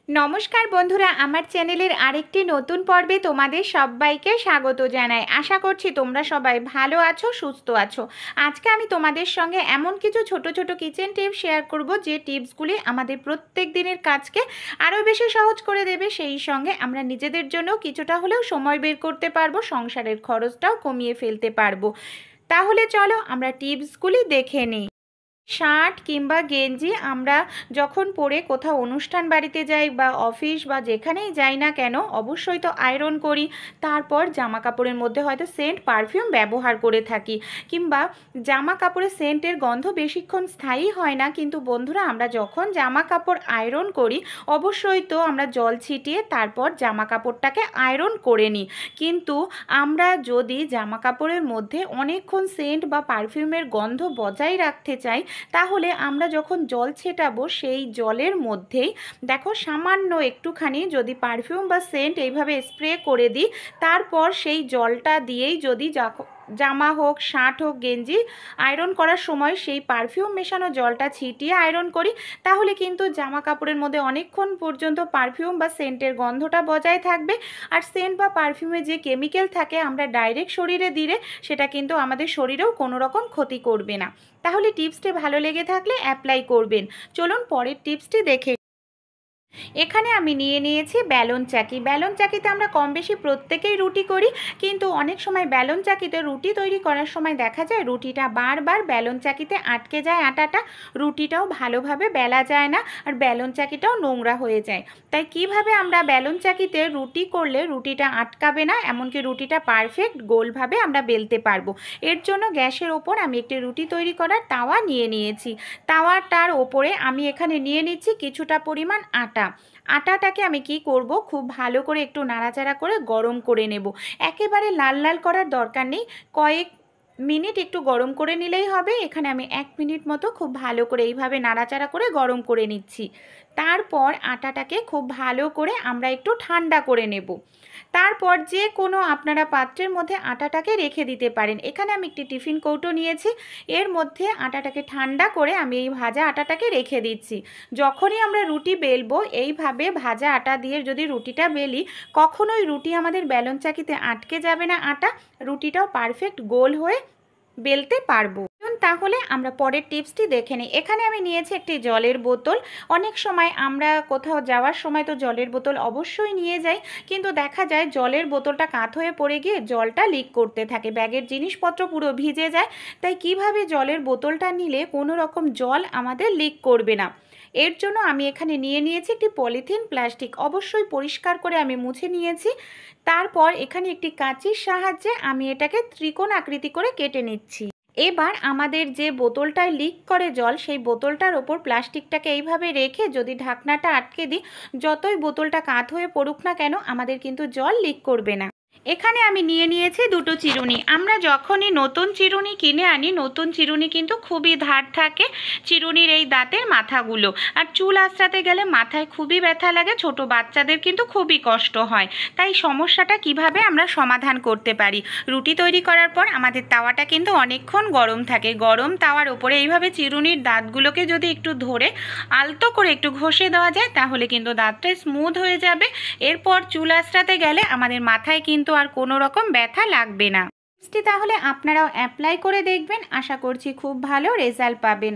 নমস্কার বন্ধুরা, আমার চ্যানেলের আরেকটি নতুন পর্বে তোমাদের সবাইকে স্বাগত জানাই। আশা করছি তোমরা সবাই ভালো আছো, সুস্থ আছো। আজকে আমি তোমাদের সঙ্গে এমন কিছু ছোট ছোট কিচেন টিপস শেয়ার করব, যে টিপসগুলি আমাদের প্রত্যেক দিনের কাজকে আরও বেশি সহজ করে দেবে। সেই সঙ্গে আমরা নিজেদের জন্য কিছুটা হলেও সময় বের করতে পারবো, সংসারের খরচটাও কমিয়ে ফেলতে পারবো। তাহলে চলো আমরা টিপসগুলি দেখে নিই। শার্ট কিংবা গেঞ্জি আমরা যখন পরে কোথাও অনুষ্ঠান বাড়িতে যাই বা অফিস বা যেখানেই যাই না কেন, অবশ্যই তো আয়রন করি। তারপর জামা কাপড়ের মধ্যে হয়তো সেন্ট পারফিউম ব্যবহার করে থাকি, কিংবা জামা কাপড়ের সেন্টের গন্ধ বেশিক্ষণ স্থায়ী হয় না। কিন্তু বন্ধুরা, আমরা যখন জামা কাপড় আয়রন করি, অবশ্যই তো আমরা জল ছিটিয়ে তারপর জামা কাপড়টাকে আয়রন করে নিই। কিন্তু আমরা যদি জামা কাপড়ের মধ্যে অনেকক্ষণ সেন্ট বা পারফিউমের গন্ধ বজায় রাখতে চাই, তাহলে আমরা যখন জল ছেটাবো সেই জলের মধ্যেই দেখো সামান্য একটুখানি যদি পারফিউম বা সেন্ট এইভাবে স্প্রে করে দিই, তারপর সেই জলটা দিয়েই যদি জামা হোক, শার্ট হোক, গেঞ্জি আয়রন করার সময় সেই পারফিউম মেশানো জলটা ছিটিয়ে আয়রন করি, তাহলে কিন্তু জামা কাপড়ের মধ্যে অনেকক্ষণ পর্যন্ত পারফিউম বা সেন্টের গন্ধটা বজায় থাকবে। আর সেন্ট বা পারফিউমে যে কেমিক্যাল থাকে, আমরা ডাইরেক্ট শরীরে দিলে সেটা কিন্তু আমাদের শরীরেও কোনো রকম ক্ষতি করবে না। তাহলে টিপসটি ভালো লেগে থাকলে অ্যাপ্লাই করবেন। চলুন পরের টিপসটি দেখে। এখানে আমি নিয়ে নিয়েছি বেলন চাকি। বেলন চাকিতে আমরা কম বেশি প্রত্যেকেই রুটি করি, কিন্তু অনেক সময় বেলন চাকিতে রুটি তৈরি করার সময় দেখা যায় রুটিটা বারবার বেলন চাকিতে আটকে যায় আটাটা, রুটিটাও ভালোভাবে বেলা যায় না, আর বেলন চাকিটাও নোংরা হয়ে যায়। তাই কিভাবে আমরা বেলন চাকিতে রুটি করলে রুটিটা আটকাবে না, এমনকি রুটিটা পারফেক্ট গোলভাবে আমরা বেলতে পারবো। এর জন্য গ্যাসের ওপর আমি একটি রুটি তৈরি করার তাওয়া নিয়ে নিয়েছি। তাওয়াটার ওপরে আমি এখানে নিয়ে নিচ্ছি কিছুটা পরিমাণ আটা। আটাটাকে আমি কি করব, খুব ভালো করে একটু নাড়াচাড়া করে গরম করে নেব। একেবারে লাল লাল করার দরকার নেই, কয়েক মিনিট একটু গরম করে নিলেই হবে। এখানে আমি 1 মিনিট মতো খুব ভালো করে এইভাবে নাড়াচাড়া করে গরম করে নিচ্ছি। তারপর আটাটাকে খুব ভালো করে আমরা একটু ঠান্ডা করে নেব। তারপর যে কোনো আপনারা পাত্রের মধ্যে আটাটাকে রেখে দিতে পারেন। এখানে আমি একটি টিফিন কৌটো নিয়েছি, এর মধ্যে আটাটাকে ঠান্ডা করে আমি এই ভাজা আটাটাকে রেখে দিচ্ছি। যখনই আমরা রুটি বেলবো, এইভাবে ভাজা আটা দিয়ে যদি রুটিটা বেলি, কখনোই রুটি আমাদের বেলন চাকিতে আটকে যাবে না। আটা রুটিটাও পারফেক্ট গোল হয়ে বেলতে পারবো। তাহলে আমরা পরের টিপসটি দেখে নিই। এখানে আমি নিয়েছি একটি জলের বোতল। অনেক সময় আমরা কোথাও যাওয়ার সময় তো জলের বোতল অবশ্যই নিয়ে যাই, কিন্তু দেখা যায় জলের বোতলটা কাত হয়ে পড়ে গিয়ে জলটা লিক করতে থাকে, ব্যাগের জিনিসপত্র পুরো ভিজে যায়। তাই কিভাবে জলের বোতলটা নিলে কোনো রকম জল আমাদের লিক করবে না, এর জন্য আমি এখানে নিয়ে নিয়েছি একটি পলিথিন প্লাস্টিক। অবশ্যই পরিষ্কার করে আমি মুছে নিয়েছি। তারপর এখানে একটি কাঁচির সাহায্যে আমি এটাকে ত্রিকোণ আকৃতি করে কেটে নিচ্ছি। এবার আমাদের যে বোতলটায় লিক করে জল, সেই বোতলটার ওপর প্লাস্টিকটাকে এইভাবে রেখে যদি ঢাকনাটা আটকে দিই, যতই বোতলটা কাত হয়ে পড়ুক না কেন, আমাদের কিন্তু জল লিক করবে না। এখানে আমি নিয়ে নিয়েছি দুটো চিরুনি। আমরা যখনই নতুন চিরুনি কিনে আনি, নতুন চিরুনি কিন্তু খুবই ধার থাকে চিরুনির এই দাঁতের মাথাগুলো, আর চুল আঁচড়াতে গেলে মাথায় খুবই ব্যথা লাগে, ছোট বাচ্চাদের কিন্তু খুবই কষ্ট হয়। তাই সমস্যাটা কিভাবে আমরা সমাধান করতে পারি, রুটি তৈরি করার পর আমাদের তাওয়াটা কিন্তু অনেকক্ষণ গরম থাকে, গরম তাওয়ার উপরে এইভাবে চিরুনির দাঁতগুলোকে যদি একটু ধরে আলতো করে একটু ঘষে দেওয়া যায়, তাহলে কিন্তু দাঁতটা স্মুথ হয়ে যাবে। এরপর চুল আঁচড়াতে গেলে আমাদের মাথায় কিন্তু আর কোনো রকম ব্যথা লাগবে না। টিপসটি তাহলে আপনারাও অ্যাপ্লাই করে দেখবেন, আশা করছি খুব ভালো রেজাল্ট পাবেন।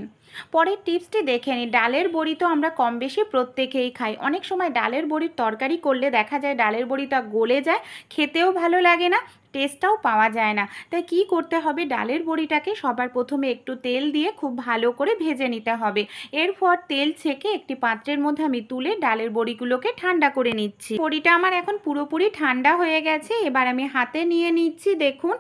পরের টিপসটি দেখে নিই। ডালের বড়ি তো আমরা কম বেশি প্রত্যেকেই খাই। অনেক সময় ডালের বড়ির তরকারি করলে দেখা যায় ডালের বড়িটা গলে যায়, খেতেও ভালো লাগে না, টেস্টটাও পাওয়া যায় না। তাই কি করতে হবে, ডালের বড়িটাকে সবার প্রথমে একটু তেল দিয়ে খুব ভালো করে ভেজে নিতে হবে। এরপর তেল ছেঁকে একটি পাত্রের মধ্যে আমি তুলে ডালের বড়িগুলোকে ঠান্ডা করে নিচ্ছি। বড়িটা আমার এখন পুরোপুরি ঠান্ডা হয়ে গেছে। এবার আমি হাতে নিয়ে নিচ্ছি। দেখুন,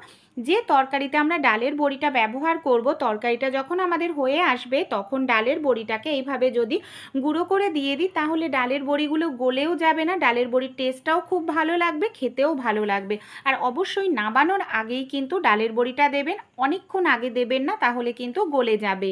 যে তরকারিতে আমরা ডালের বড়িটা ব্যবহার করব, তরকারিটা যখন আমাদের হয়ে আসবে, তখন ডালের বড়িটাকে এইভাবে যদি গুঁড়ো করে দিয়ে দিই, তাহলে ডালের বড়িগুলো গলেও যাবে না, ডালের বড়ির টেস্টটাও খুব ভালো লাগবে, খেতেও ভালো লাগবে। আর অবশ্যই নামানোর আগেই কিন্তু ডালের বড়িটা দেবেন, অনেকক্ষণ আগে দেবেন না, তাহলে কিন্তু গলে যাবে।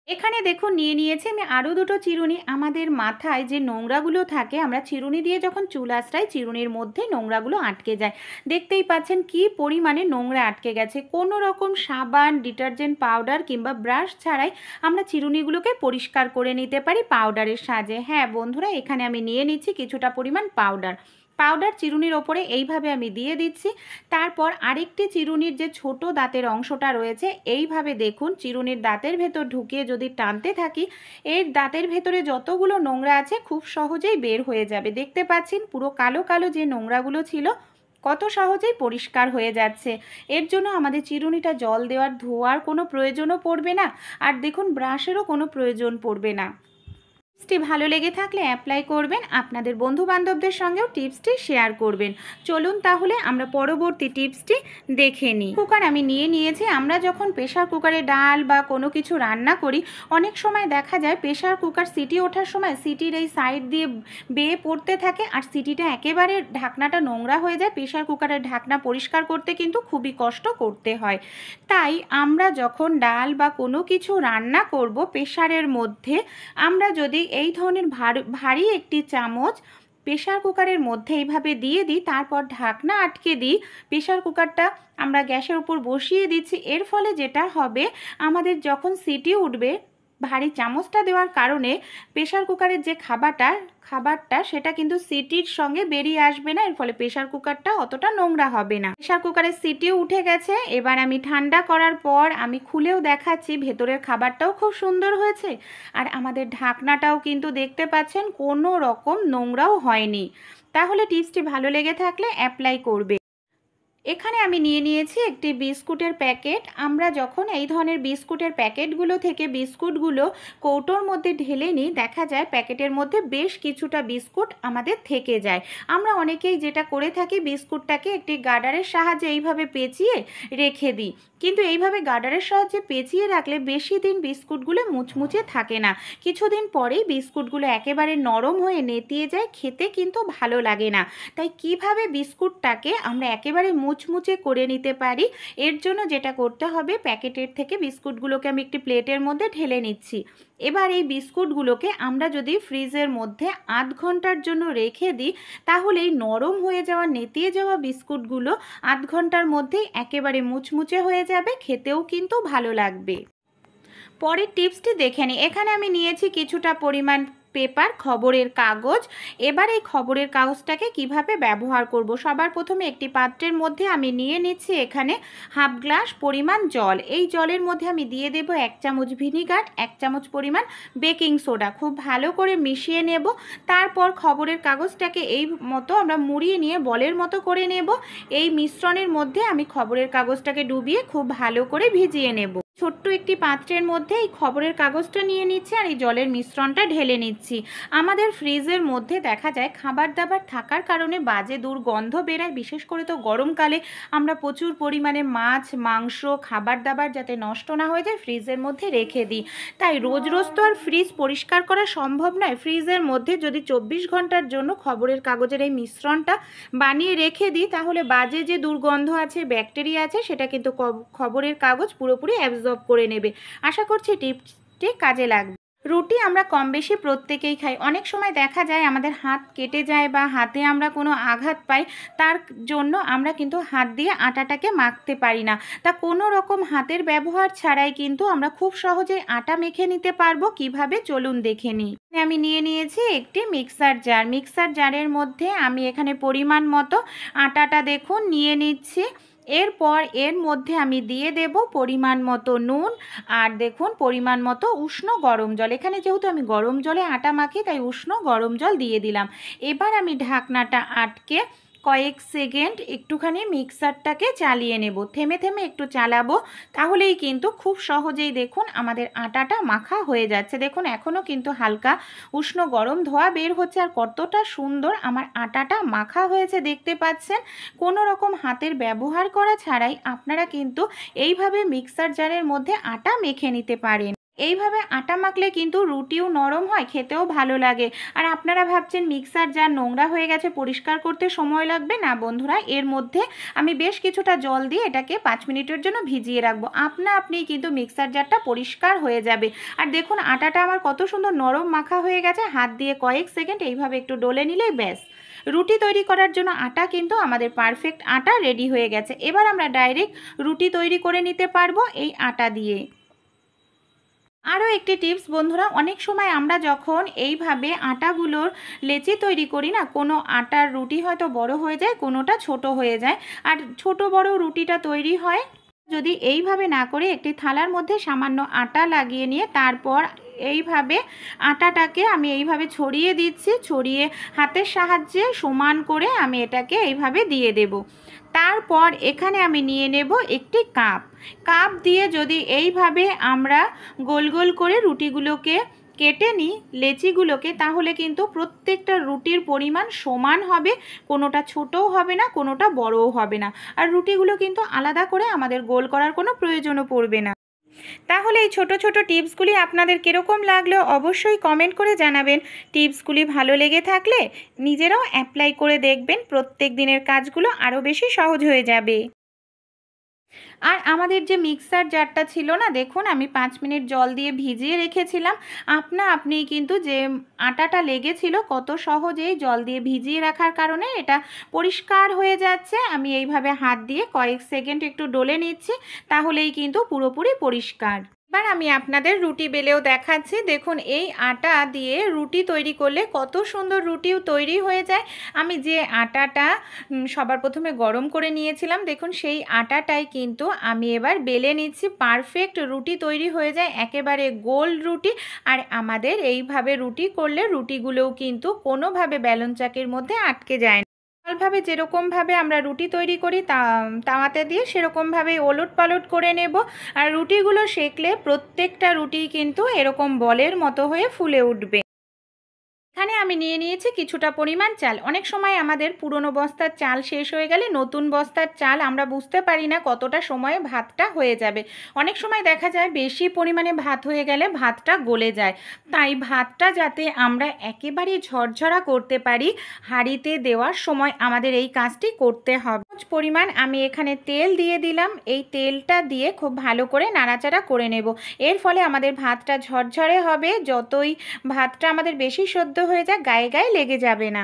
এখানে দেখুন নিয়ে নিয়েছি আমি আরও দুটো চিরুনি। আমাদের মাথায় যে নোংরাগুলো থাকে, আমরা চিরুনি দিয়ে যখন চুল আঁচড়াই চিরুনির মধ্যে নোংরাগুলো আটকে যায়। দেখতেই পাচ্ছেন কি পরিমাণে নোংরা আটকে গেছে। কোনো রকম সাবান, ডিটারজেন্ট পাউডার কিংবা ব্রাশ ছাড়াই আমরা চিরুনিগুলোকে পরিষ্কার করে নিতে পারি পাউডারের সাহায্যে। হ্যাঁ বন্ধুরা, এখানে আমি নিয়ে নিচ্ছি কিছুটা পরিমাণ পাউডার। পাউডার চিরুনির ওপরে এইভাবে আমি দিয়ে দিচ্ছি। তারপর আরেকটি চিরুনির যে ছোট দাঁতের অংশটা রয়েছে, এইভাবে দেখুন চিরুনির দাঁতের ভেতর ঢুকিয়ে যদি টানতে থাকি, এর দাঁতের ভেতরে যতগুলো নোংরা আছে খুব সহজেই বের হয়ে যাবে। দেখতে পাচ্ছেন পুরো কালো কালো যে নোংরাগুলো ছিল কত সহজেই পরিষ্কার হয়ে যাচ্ছে। এর জন্য আমাদের চিরুনিটা জল দেওয়ার ধোয়ার কোনো প্রয়োজনও পড়বে না, আর দেখুন ব্রাশেরও কোনো প্রয়োজন পড়বে না। টিপসটি ভালো লেগে থাকলে অ্যাপ্লাই করবেন, আপনাদের বন্ধু বান্ধবদের সঙ্গেও টিপসটি শেয়ার করবেন। চলুন তাহলে আমরা পরবর্তী টিপসটি দেখে নিই। কুকার আমি নিয়ে নিয়েছি। আমরা যখন প্রেশার কুকারে ডাল বা কোনো কিছু রান্না করি, অনেক সময় দেখা যায় প্রেশার কুকার সিটি ওঠার সময় সিটির এই সাইড দিয়ে বেয়ে পড়তে থাকে, আর সিটিটা একেবারে ঢাকনাটা নোংরা হয়ে যায়। প্রেশার কুকারের ঢাকনা পরিষ্কার করতে কিন্তু খুবই কষ্ট করতে হয়। তাই আমরা যখন ডাল বা কোনো কিছু রান্না করব প্রেশারের মধ্যে, আমরা যদি এই ধরনের ভারী একটি চামচ প্রেশার কুকারের মধ্যে এইভাবে দিয়ে দিই, তারপর ঢাকনা আটকে দিই, প্রেশার কুকারটা আমরা গ্যাসের উপর বসিয়ে দিচ্ছি। এর ফলে যেটা হবে, আমাদের যখন সিটি উঠবে, ভারী চামচটা দেওয়ার কারণে প্রেশার কুকারের যে খাবারটা সেটা কিন্তু সিটির সঙ্গে বেরিয়ে আসবে না। এর ফলে প্রেশার কুকারটা অতটা নোংরা হবে না। প্রেশার কুকারের সিটিও উঠে গেছে। এবার আমি ঠান্ডা করার পর আমি খুলেও দেখাচ্ছি, ভেতরের খাবারটাও খুব সুন্দর হয়েছে, আর আমাদের ঢাকনাটাও কিন্তু দেখতে পাচ্ছেন কোনো রকম নোংরাও হয়নি। তাহলে টিপসটি ভালো লেগে থাকলে অ্যাপ্লাই করবে। এখানে আমি নিয়ে নিয়েছি একটি বিস্কুটের প্যাকেট। আমরা যখন এই ধরনের বিস্কুটের প্যাকেটগুলো থেকে বিস্কুটগুলো কৌটোর মধ্যে ঢেলে নিই, দেখা যায় প্যাকেটের মধ্যে বেশ কিছুটা বিস্কুট আমাদের থেকে যায়। আমরা অনেকেই যেটা করে থাকি, বিস্কুটটাকে একটি গার্ডারের সাহায্যে এইভাবে পেঁচিয়ে রেখে দিই, কিন্তু এইভাবে গার্ডারের সাহায্যে পেঁচিয়ে রাখলে বেশি দিন বিস্কুটগুলো মুচমুচে থাকে না। কিছুদিন পরেই বিস্কুটগুলো একেবারে নরম হয়ে নেতিয়ে যায়, খেতে কিন্তু ভালো লাগে না। তাই কিভাবে বিস্কুটটাকে আমরা একেবারে মুচমুচে করে নিতে পারি, এর জন্য যেটা করতে হবে, প্যাকেটের থেকে বিস্কুটগুলোকে আমি একটি প্লেটের মধ্যে ঢেলে নিচ্ছি। এবার এই বিস্কুটগুলোকে আমরা যদি ফ্রিজের মধ্যে আধ ঘন্টার জন্য রেখে দিই, তাহলে এই নরম হয়ে যাওয়া নেতিয়ে যাওয়া বিস্কুটগুলো আধ ঘন্টার মধ্যেই একেবারে মুচমুচে হয়ে যাবে, খেতেও কিন্তু ভালো লাগবে। পরের টিপসটি দেখে নিই। এখানে আমি নিয়েছি কিছুটা পরিমাণ পেপার, খবরের কাগজ। এবার এই খবরের কাগজটাকে কিভাবে ব্যবহার করব, সবার প্রথমে একটি পাত্রের মধ্যে আমি নিয়ে নিচ্ছি এখানে হাফ গ্লাস পরিমাণ জল। এই জলের মধ্যে আমি দিয়ে দেব 1 চামচ ভিনিগার, 1 চামচ পরিমাণ বেকিং সোডা। খুব ভালো করে মিশিয়ে নেব। তারপর খবরের কাগজটাকে এই মতো আমরা মুড়িয়ে নিয়ে বলের মতো করে নেব। এই মিশ্রণের মধ্যে আমি খবরের কাগজটাকে ডুবিয়ে খুব ভালো করে ভিজিয়ে নেব। ছোট্ট একটি পাত্রের মধ্যে এই খবরের কাগজটা নিয়ে নিচ্ছি আর এই জলের মিশ্রণটা ঢেলে নিচ্ছি। আমাদের ফ্রিজের মধ্যে দেখা যায় খাবার দাবার থাকার কারণে বাজে দুর্গন্ধ বেরায়, বিশেষ করে তো গরমকালে আমরা প্রচুর পরিমাণে মাছ, মাংস, খাবার দাবার যাতে নষ্ট না হয়ে যায় ফ্রিজের মধ্যে রেখে দিই। তাই রোজ রোজ তো আর ফ্রিজ পরিষ্কার করা সম্ভব নয়। ফ্রিজের মধ্যে যদি 24 ঘন্টার জন্য খবরের কাগজের এই মিশ্রণটা বানিয়ে রেখে দিই, তাহলে বাজে যে দুর্গন্ধ আছে, ব্যাকটেরিয়া আছে, সেটা কিন্তু খবরের কাগজ পুরোপুরি অ্যাবজর্ব করে নেবে। আশা করছি টিপসটি কাজে লাগবে। রুটি আমরা কম বেশি প্রত্যেকেই খাই। অনেক সময় দেখা যায় আমাদের হাত কেটে যায় বা হাতে আমরা কোনো আঘাত পাই, তার জন্য আমরা কিন্তু হাত দিয়ে আটাটাকে মাখতে পারি না। তা কোনো রকম হাতের ব্যবহার ছাড়াই কিন্তু আমরা খুব সহজেই আটা মেখে নিতে পারবো। কিভাবে, চলুন দেখে নিই। আমি নিয়ে নিয়েছি একটি মিক্সার জার। মিক্সার জারের মধ্যে আমি এখানে পরিমাণ মতো আটাটা দেখুন নিয়ে নিচ্ছি। এরপর এর মধ্যে আমি দিয়ে দেব পরিমাণ মতো নুন, আর দেখুন পরিমাণ মতো উষ্ণ গরম জল। এখানে যেহেতু আমি গরম জলে আটা মাখি, তাই উষ্ণ গরম জল দিয়ে দিলাম। এবার আমি ঢাকনাটা আটকে কয়েক সেকেন্ড একটুখানি মিক্সারটাকে চালিয়ে নেব। থেমে থেমে একটু চালাবো, তাহলেই কিন্তু খুব সহজেই দেখুন আমাদের আটাটা মাখা হয়ে যাচ্ছে। দেখুন এখনও কিন্তু হালকা উষ্ণ গরম ধোঁয়া বের হচ্ছে, আর কতটা সুন্দর আমার আটাটা মাখা হয়েছে দেখতে পাচ্ছেন। কোনো রকম হাতের ব্যবহার করা ছাড়াই আপনারা কিন্তু এইভাবে মিক্সার জারের মধ্যে আটা মেখে নিতে পারেন। এইভাবে আটা মাখলে কিন্তু রুটিও নরম হয়, খেতেও ভালো লাগে। আর আপনারা ভাবছেন মিক্সার জার নোংরা হয়ে গেছে, পরিষ্কার করতে সময় লাগবে। না বন্ধুরা, এর মধ্যে আমি বেশ কিছুটা জল দিয়ে এটাকে 5 মিনিটের জন্য ভিজিয়ে রাখবো। আপনিই কিন্তু মিক্সার জারটা পরিষ্কার হয়ে যাবে। আর দেখুন আটাটা আমার কত সুন্দর নরম মাখা হয়ে গেছে। হাত দিয়ে কয়েক সেকেন্ড এইভাবে একটু ডলে নিলেই ব্যাস, রুটি তৈরি করার জন্য আটা কিন্তু আমাদের পারফেক্ট আটা রেডি হয়ে গেছে। এবার আমরা ডাইরেক্ট রুটি তৈরি করে নিতে পারবো এই আটা দিয়ে। আরও একটি টিপস বন্ধুরা, অনেক সময় আমরা যখন এইভাবে আটাগুলোর লেচি তৈরি করি না, কোনো আটার রুটি হয়তো বড় হয়ে যায়, কোনোটা ছোট হয়ে যায়। আর ছোট বড় রুটিটা তৈরি হয় যদি এইভাবে না করে একটি থালার মধ্যে সামান্য আটা লাগিয়ে নিয়ে তারপর এইভাবে আটাটাকে আমি এইভাবে ছড়িয়ে দিচ্ছি, ছড়িয়ে হাতের সাহায্যে সমান করে আমি এটাকে এইভাবে দিয়ে দেব। তারপর এখানে আমি নিয়ে নেব একটি কাপ দিয়ে যদি এইভাবে আমরা গোল গোল করে রুটিগুলোকে কেটে নিই, লেচিগুলোকে, তাহলে কিন্তু প্রত্যেকটা রুটির পরিমাণ সমান হবে, কোনোটা ছোটও হবে না, কোনোটা বড়ও হবে না। আর রুটিগুলো কিন্তু আলাদা করে আমাদের গোল করার কোনো প্রয়োজনও পড়বে না। তাহলে এই ছোট ছোট টিপসগুলি আপনাদের কীরকম লাগলো অবশ্যই কমেন্ট করে জানাবেন। টিপসগুলি ভালো লেগে থাকলে নিজেরাও অ্যাপ্লাই করে দেখবেন, প্রত্যেক দিনের কাজগুলো আরও বেশি সহজ হয়ে যাবে। আর আমাদের যে মিক্সার জারটা ছিল না, দেখুন আমি 5 মিনিট জল দিয়ে ভিজিয়ে রেখেছিলাম। আপনিই কিন্তু যে আটাটা লেগেছিল কত সহজেই জল দিয়ে ভিজিয়ে রাখার কারণে এটা পরিষ্কার হয়ে যাচ্ছে। আমি এইভাবে হাত দিয়ে কয়েক সেকেন্ড একটু ডলে নিচ্ছি, তাহলেই কিন্তু পুরোপুরি পরিষ্কার। এবার আমি আপনাদের রুটি বেলেও দেখাচ্ছি। দেখুন এই আটা দিয়ে রুটি তৈরি করলে কত সুন্দর রুটিও তৈরি হয়ে যায়। আমি যে আটাটা সবার প্রথমে গরম করে নিয়েছিলাম, দেখুন সেই আটাটাই কিন্তু আমি এবার বেলে নিচ্ছি। পারফেক্ট রুটি তৈরি হয়ে যায়, একেবারে গোল রুটি। আর আমাদের এইভাবে রুটি করলে রুটিগুলোও কিন্তু কোনোভাবে বেলন চাকির মধ্যে আটকে যায় না। নর্মালভাবে যেরকমভাবে আমরা রুটি তৈরি করি তাওয়াতে দিয়ে সেরকমভাবে ওলট পালট করে নেব। আর রুটিগুলো সেঁকলে প্রত্যেকটা রুটি কিন্তু এরকম বলের মতো হয়ে ফুলে উঠবে। এখানে আমি নিয়ে নিয়েছি কিছুটা পরিমাণ চাল। অনেক সময় আমাদের পুরনো বস্তার চাল শেষ হয়ে গেলে নতুন বস্তার চাল আমরা বুঝতে পারি না কতটা সময়ে ভাতটা হয়ে যাবে। অনেক সময় দেখা যায় বেশি পরিমাণে ভাত হয়ে গেলে ভাতটা গলে যায়। তাই ভাতটা যাতে আমরা একেবারেই ঝরঝরা করতে পারি, হাঁড়িতে দেওয়ার সময় আমাদের এই কাজটি করতে হবে। পরিমাণ আমি এখানে তেল দিয়ে দিলাম। এই তেলটা দিয়ে খুব ভালো করে নাড়াচাড়া করে নেব। এর ফলে আমাদের ভাতটা ঝরঝরে হবে। যতই ভাতটা আমাদের বেশি সেদ্ধ হয়ে যাক, গায়ে গায়ে লেগে যাবে না।